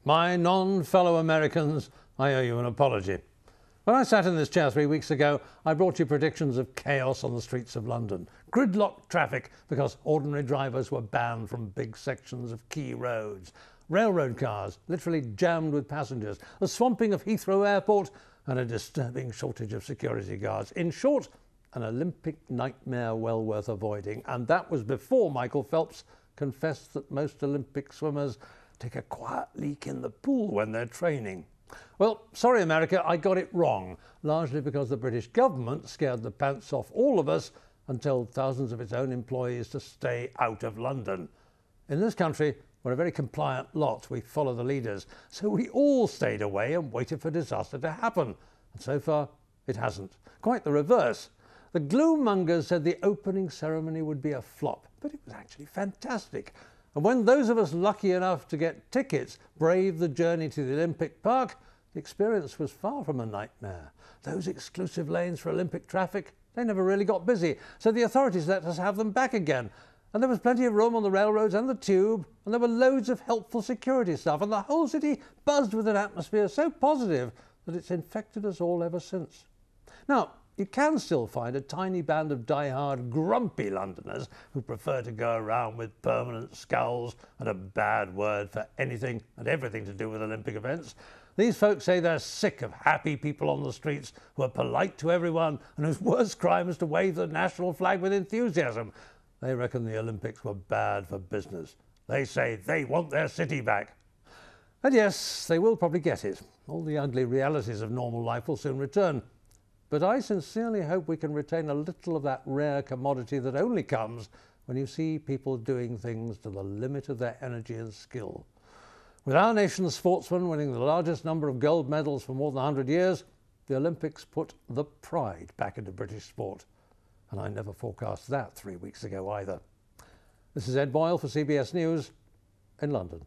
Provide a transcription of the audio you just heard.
My non-fellow Americans, I owe you an apology. When I sat in this chair 3 weeks ago, I brought you predictions of chaos on the streets of London. Gridlocked traffic because ordinary drivers were banned from big sections of key roads. Railroad cars literally jammed with passengers. The swamping of Heathrow Airport and a disturbing shortage of security guards. In short, an Olympic nightmare well worth avoiding. And that was before Michael Phelps confessed that most Olympic swimmers take a quiet leak in the pool when they're training. Well, sorry America, I got it wrong, largely because the British government scared the pants off all of us and told thousands of its own employees to stay out of London. In this country, we're a very compliant lot. We follow the leaders. So we all stayed away and waited for disaster to happen. And so far, it hasn't. Quite the reverse. The gloom mongers said the opening ceremony would be a flop, but it was actually fantastic. And when those of us lucky enough to get tickets braved the journey to the Olympic Park, the experience was far from a nightmare. Those exclusive lanes for Olympic traffic, they never really got busy, so the authorities let us have them back again. And there was plenty of room on the railroads and the tube, and there were loads of helpful security staff, and the whole city buzzed with an atmosphere so positive that it's infected us all ever since. Now, you can still find a tiny band of die-hard, grumpy Londoners who prefer to go around with permanent scowls and a bad word for anything and everything to do with Olympic events. These folks say they're sick of happy people on the streets who are polite to everyone and whose worst crime is to wave the national flag with enthusiasm. They reckon the Olympics were bad for business. They say they want their city back. And yes, they will probably get it. All the ugly realities of normal life will soon return. But I sincerely hope we can retain a little of that rare commodity that only comes when you see people doing things to the limit of their energy and skill. With our nation's sportsmen winning the largest number of gold medals for more than 100 years, the Olympics put the pride back into British sport. And I never forecast that 3 weeks ago either. This is Ed Boyle for CBS News in London.